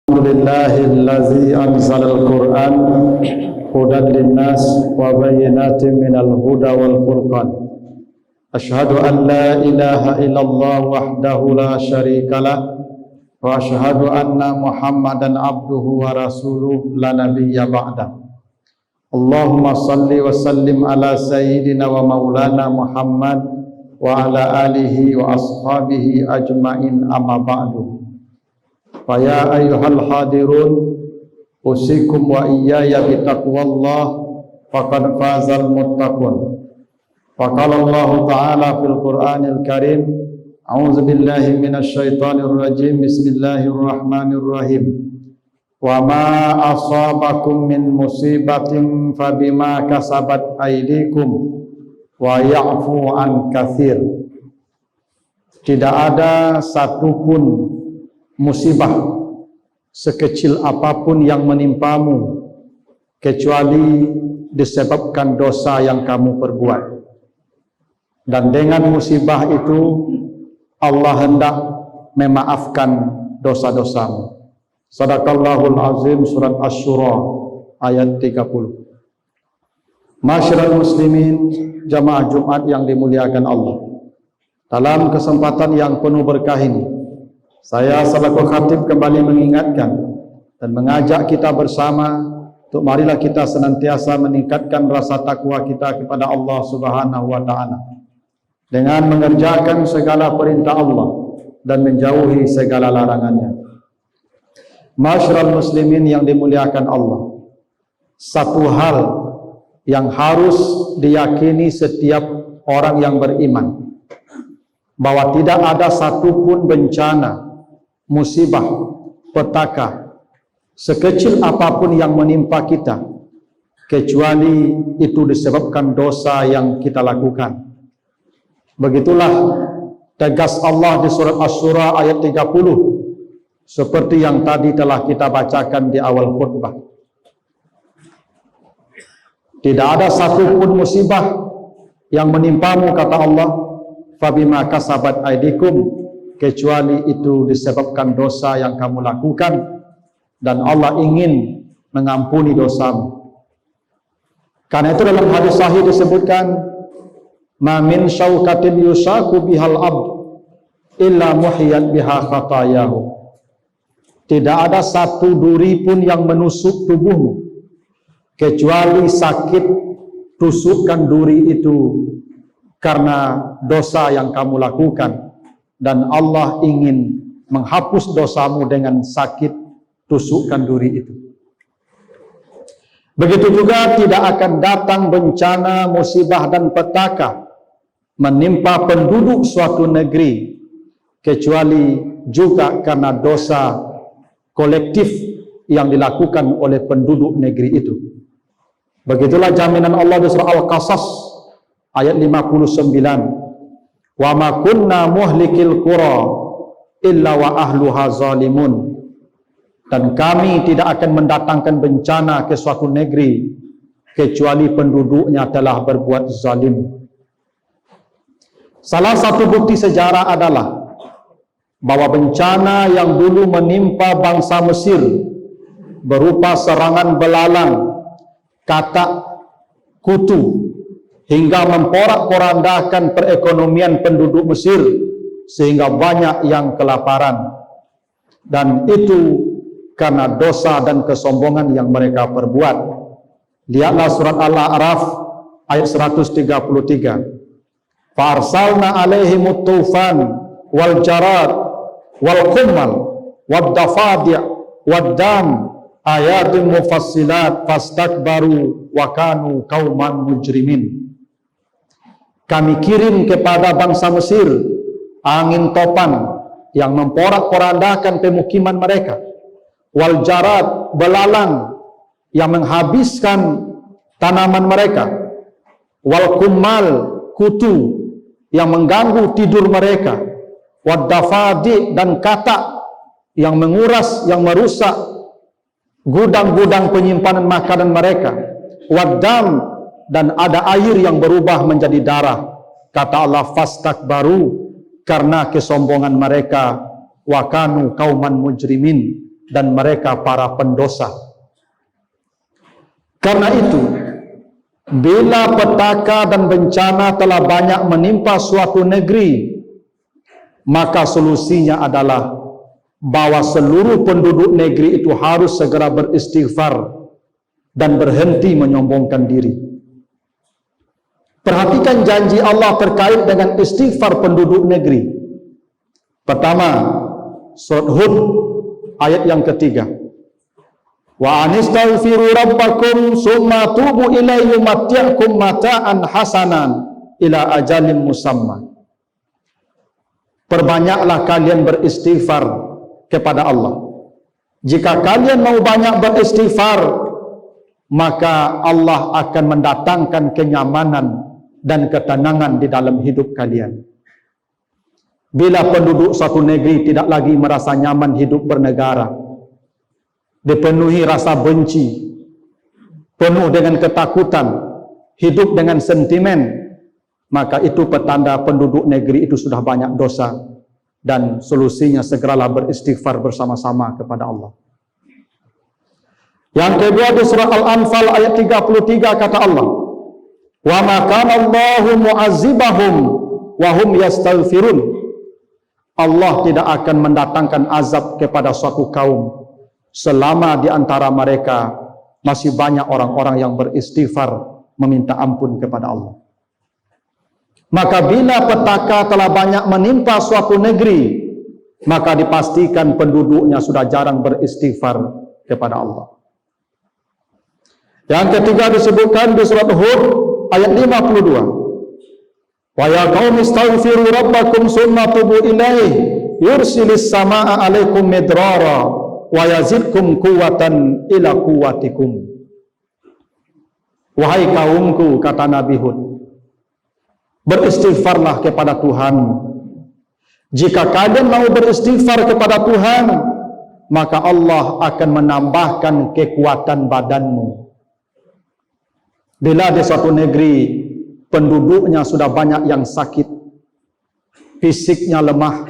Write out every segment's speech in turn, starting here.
Alhamdulillahillazi anzalal Qur'an hudan linnas wa bayyinatin minal huda wal furqan. Asyhadu an la ilaha illallah wahdahu la syarikalah wa asyhadu anna Muhammadan abduhu wa rasuluh la nabiyya ba'da. Allahumma salli wa sallim ala sayyidina wa maulana Muhammad wa ala alihi wa ashabihi ajmain, amma ba'du. Fa ya ayyuhal hadirun usikum wa iyaya bitaqwallah faqad fazal muttaqun. Wa qala Allah ta'ala fil Qur'anil Karim, a'udzu billahi minasy syaithanir rajim, bismillahir rahim. Wa ma asabakum min musibatin fabima kasabat aydikum wa ya'fu an katsir. Tidak ada satupun musibah sekecil apapun yang menimpamu kecuali disebabkan dosa yang kamu perbuat, dan dengan musibah itu Allah hendak memaafkan dosa-dosamu. Sadaqallahul azim, surat Asy-Syura ayat 30. Masyiral muslimin, jamaah Jumat yang dimuliakan Allah, dalam kesempatan yang penuh berkah ini saya selaku khatib kembali mengingatkan dan mengajak kita bersama untuk marilah kita senantiasa meningkatkan rasa takwa kita kepada Allah Subhanahu wa taala dengan mengerjakan segala perintah Allah dan menjauhi segala larangannya. Masyiral muslimin yang dimuliakan Allah, satu hal yang harus diyakini setiap orang yang beriman, bahwa tidak ada satupun bencana, musibah, petaka, sekecil apapun yang menimpa kita, kecuali itu disebabkan dosa yang kita lakukan. Begitulah tegas Allah di surat Asy-Syura ayat 30, seperti yang tadi telah kita bacakan di awal khutbah. Tidak ada satupun musibah yang menimpamu, kata Allah, fabima kasabat aydikum, kecuali itu disebabkan dosa yang kamu lakukan, dan Allah ingin mengampuni dosamu. Karena itu dalam hadis sahih disebutkan, ma min syaukatin yusaku bihal abd illa muhiyat biha khatayahu. Tidak ada satu duri pun yang menusuk tubuhmu, kecuali sakit tusukan duri itu karena dosa yang kamu lakukan, dan Allah ingin menghapus dosamu dengan sakit tusukan duri itu. Begitu juga tidak akan datang bencana, musibah dan petaka menimpa penduduk suatu negeri, kecuali juga karena dosa kolektif yang dilakukan oleh penduduk negeri itu. Begitulah jaminan Allah di surah Al-Qasas ayat 59. Wa ma kunna muhlikil qura illa wa ahluha zalimun. Dan kami tidak akan mendatangkan bencana ke suatu negeri kecuali penduduknya telah berbuat zalim. Salah satu bukti sejarah adalah bahwa bencana yang dulu menimpa bangsa Mesir berupa serangan belalang, katak, kutu, hingga memporak-porandakan perekonomian penduduk Mesir sehingga banyak yang kelaparan, dan itu karena dosa dan kesombongan yang mereka perbuat. Lihatlah surat Al-A'raf ayat 133. Fa arsalna alaihimut tufan wal jarad wal qummal wad dafadi' wad dam ayatin mufassilat fastakbaru wa kanu qauman mujrimin. Kami kirim kepada bangsa Mesir angin topan yang memporak-porandakan pemukiman mereka, wal jarad, belalang yang menghabiskan tanaman mereka, wal kummal, kutu yang mengganggu tidur mereka, wad dafadi, dan katak yang menguras, yang merusak gudang-gudang penyimpanan makanan mereka, wad dam, dan ada air yang berubah menjadi darah. Kata Allah, fastakbaru, karena kesombongan mereka, wa kanu kauman mujrimin, dan mereka para pendosa. Karena itu, bila petaka dan bencana telah banyak menimpa suatu negeri, maka solusinya adalah bahwa seluruh penduduk negeri itu harus segera beristighfar dan berhenti menyombongkan diri. Perhatikan janji Allah terkait dengan istighfar penduduk negeri. Pertama, surat Hud ayat yang ketiga. Wa anistaghfiru rabbakum summa tubu ilaihi yumatti'kum mata'an hasanan ila ajalin musamma. Perbanyaklah kalian beristighfar kepada Allah. Jika kalian mau banyak beristighfar, maka Allah akan mendatangkan kenyamanan dan ketenangan di dalam hidup kalian. Bila penduduk suatu negeri tidak lagi merasa nyaman hidup bernegara, dipenuhi rasa benci, penuh dengan ketakutan, hidup dengan sentimen, maka itu petanda penduduk negeri itu sudah banyak dosa, dan solusinya segeralah beristighfar bersama-sama kepada Allah. Yang kedua di surah Al-Anfal ayat 33 kata Allah, "Wa ma kana Allahu mu'azzibahum wa hum yastaghfirun." Allah tidak akan mendatangkan azab kepada suatu kaum selama di antara mereka masih banyak orang-orang yang beristighfar meminta ampun kepada Allah. Maka bila petaka telah banyak menimpa suatu negeri, maka dipastikan penduduknya sudah jarang beristighfar kepada Allah. Yang ketiga disebutkan di surat Hud ayat 52. Wa ya qaumi astaghfiru rabbakum summa tubu ilaihi yursilis samaa'a 'alaikum midrara wa yazidkum quwwatan ila quwwatikum. Wahai kaumku, kata Nabi Hud, beristighfarlah kepada Tuhan. Jika kalian mau beristighfar kepada Tuhan, maka Allah akan menambahkan kekuatan badanmu. Bila di suatu negeri penduduknya sudah banyak yang sakit, fisiknya lemah,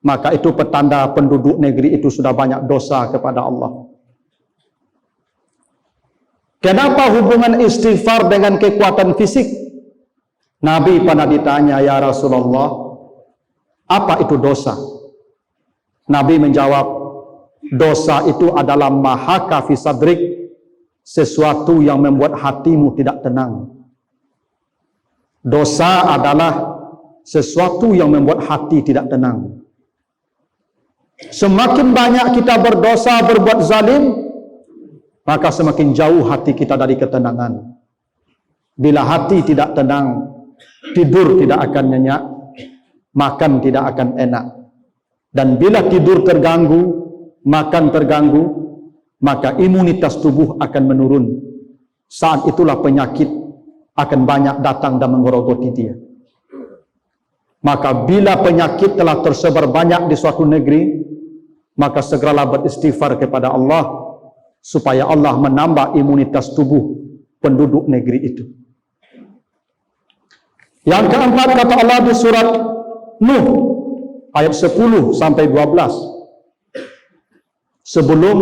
maka itu petanda penduduk negeri itu sudah banyak dosa kepada Allah. Kenapa hubungan istighfar dengan kekuatan fisik? Nabi pernah ditanya, "Ya Rasulullah, apa itu dosa?" Nabi menjawab, "Dosa itu adalah mahaka fi sadrik, sesuatu yang membuat hatimu tidak tenang." Dosa adalah sesuatu yang membuat hati tidak tenang. Semakin banyak kita berdosa, berbuat zalim, maka semakin jauh hati kita dari ketenangan. Bila hati tidak tenang, tidur tidak akan nyenyak, makan tidak akan enak. Dan bila tidur terganggu, makan terganggu, maka imunitas tubuh akan menurun. Saat itulah penyakit akan banyak datang dan menggerogoti dia. Maka bila penyakit telah tersebar banyak di suatu negeri, maka segeralah beristighfar kepada Allah, supaya Allah menambah imunitas tubuh penduduk negeri itu. Yang keempat kata Allah di surat Nuh ayat 10 sampai 12. Sebelum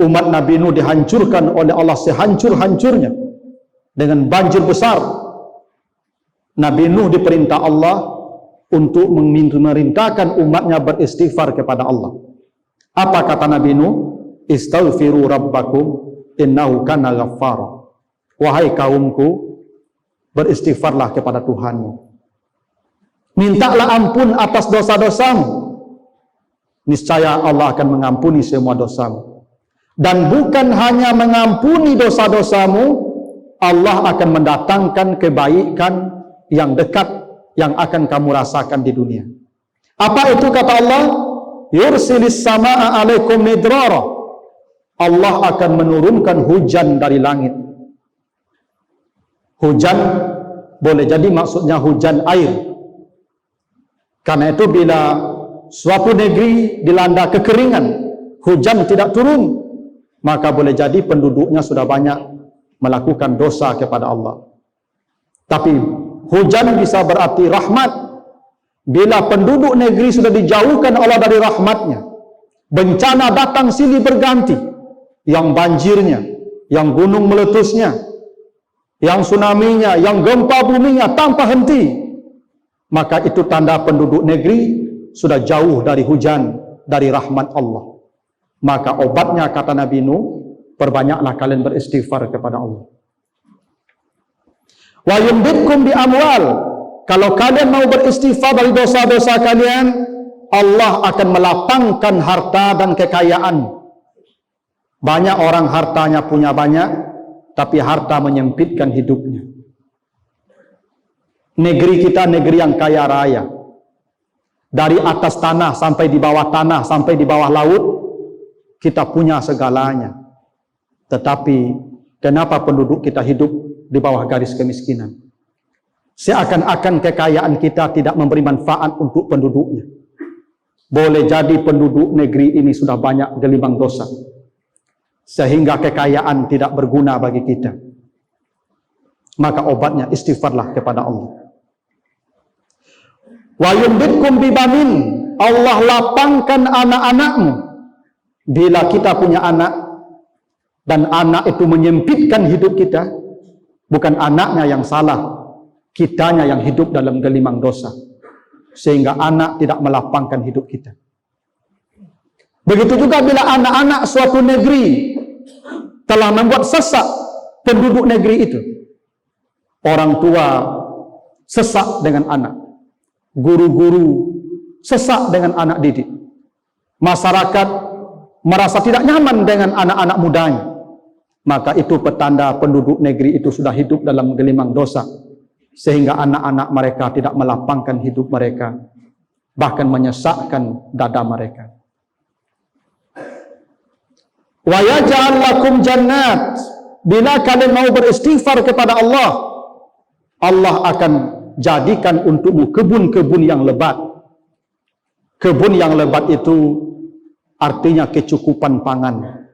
umat Nabi Nuh dihancurkan oleh Allah sehancur-hancurnya dengan banjir besar, Nabi Nuh diperintah Allah untuk memerintahkan umatnya beristighfar kepada Allah. Apa kata Nabi Nuh? Istaghfiru rabbakum innahu kana ghaffara. Wahai kaumku, beristighfarlah kepada Tuhanmu. Mintalah ampun atas dosa-dosamu. Niscaya Allah akan mengampuni semua dosamu. Dan bukan hanya mengampuni dosa-dosamu, Allah akan mendatangkan kebaikan yang dekat yang akan kamu rasakan di dunia. Apa itu kata Allah? Yursilis samaa'a 'alaikum midrara. Allah akan menurunkan hujan dari langit. Hujan boleh jadi maksudnya hujan air. Karena itu bila suatu negeri dilanda kekeringan, hujan tidak turun, maka boleh jadi penduduknya sudah banyak melakukan dosa kepada Allah. Tapi hujan bisa berarti rahmat. Bila penduduk negeri sudah dijauhkan Allah dari rahmatnya, bencana datang silih berganti, yang banjirnya, yang gunung meletusnya, yang tsunami-nya, yang gempa buminya tanpa henti, maka itu tanda penduduk negeri sudah jauh dari hujan, dari rahmat Allah. Maka obatnya, kata Nabi Nuh, perbanyaklah kalian beristighfar kepada Allah. Wa yumditkum bi amwal, kalau kalian mau beristighfar dari dosa-dosa kalian, Allah akan melapangkan harta dan kekayaan. Banyak orang hartanya punya banyak, tapi harta menyempitkan hidupnya. Negeri kita negeri yang kaya raya. Dari atas tanah sampai di bawah tanah, sampai di bawah laut, kita punya segalanya. Tetapi kenapa penduduk kita hidup di bawah garis kemiskinan? Seakan-akan kekayaan kita tidak memberi manfaat untuk penduduknya. Boleh jadi penduduk negeri ini sudah banyak gelimang dosa, sehingga kekayaan tidak berguna bagi kita. Maka obatnya istighfarlah kepada Allah. Wa yumditkum bibanin, Allah lapangkan anak-anakmu. Bila kita punya anak, dan anak itu menyempitkan hidup kita, bukan anaknya yang salah, kitanya yang hidup dalam gelimang dosa, sehingga anak tidak melapangkan hidup kita. Begitu juga bila anak-anak suatu negeri telah membuat sesak penduduk negeri itu. Orang tua sesak dengan anak, guru-guru sesak dengan anak didik, masyarakat merasa tidak nyaman dengan anak-anak mudanya, maka itu petanda penduduk negeri itu sudah hidup dalam gelimang dosa, sehingga anak-anak mereka tidak melapangkan hidup mereka, bahkan menyesakkan dada mereka. Wa yaj'al lakum jannat, bila kalian mau beristighfar kepada Allah, Allah akan jadikan untukmu kebun-kebun yang lebat. Kebun yang lebat itu artinya kecukupan pangan.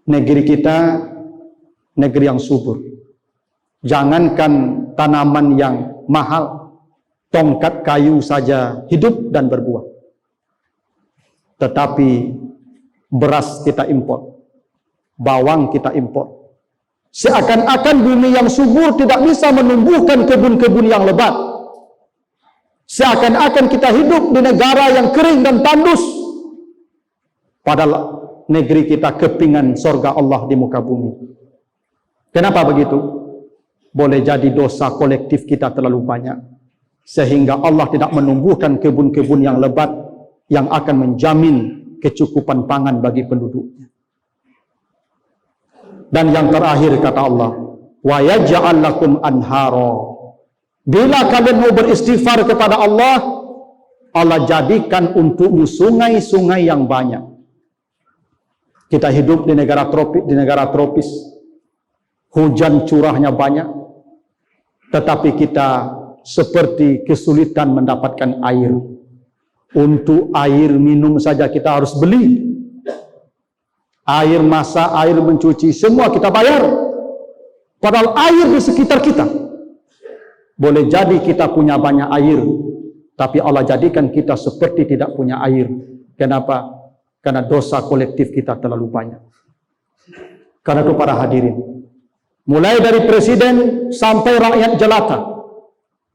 Negeri kita negeri yang subur. Jangankan tanaman yang mahal, tongkat kayu saja hidup dan berbuah. Tetapi beras kita impor, bawang kita impor. Seakan-akan bumi yang subur tidak bisa menumbuhkan kebun-kebun yang lebat. Seakan-akan kita hidup di negara yang kering dan tandus, padahal negeri kita kepingan surga Allah di muka bumi. Kenapa begitu? Boleh jadi dosa kolektif kita terlalu banyak, sehingga Allah tidak menumbuhkan kebun-kebun yang lebat yang akan menjamin kecukupan pangan bagi penduduknya. Dan yang terakhir kata Allah, wa yaj'al lakum anhara. Bila kalian mau beristighfar kepada Allah, Allah jadikan untukmu sungai-sungai yang banyak. Kita hidup di negara tropis, hujan curahnya banyak, tetapi kita seperti kesulitan mendapatkan air. Untuk air minum saja kita harus beli. Air masak, air mencuci, semua kita bayar. Padahal air di sekitar kita. Boleh jadi kita punya banyak air, tapi Allah jadikan kita seperti tidak punya air. Kenapa? Karena dosa kolektif kita terlalu banyak. Karena itu para hadirin, mulai dari presiden sampai rakyat jelata,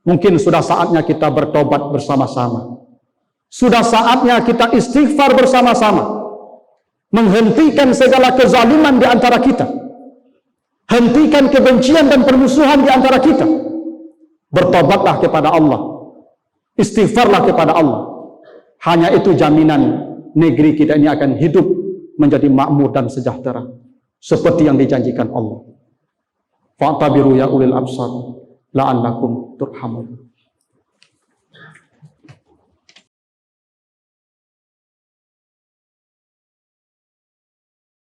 mungkin sudah saatnya kita bertobat bersama-sama. Sudah saatnya kita istighfar bersama-sama, menghentikan segala kezaliman di antara kita, hentikan kebencian dan permusuhan di antara kita. Bertobatlah kepada Allah, istighfarlah kepada Allah. Hanya itu jaminan negeri kita ini akan hidup menjadi makmur dan sejahtera, seperti yang dijanjikan Allah. Fa'tabiru ya ulil absar la'allakum turhamun.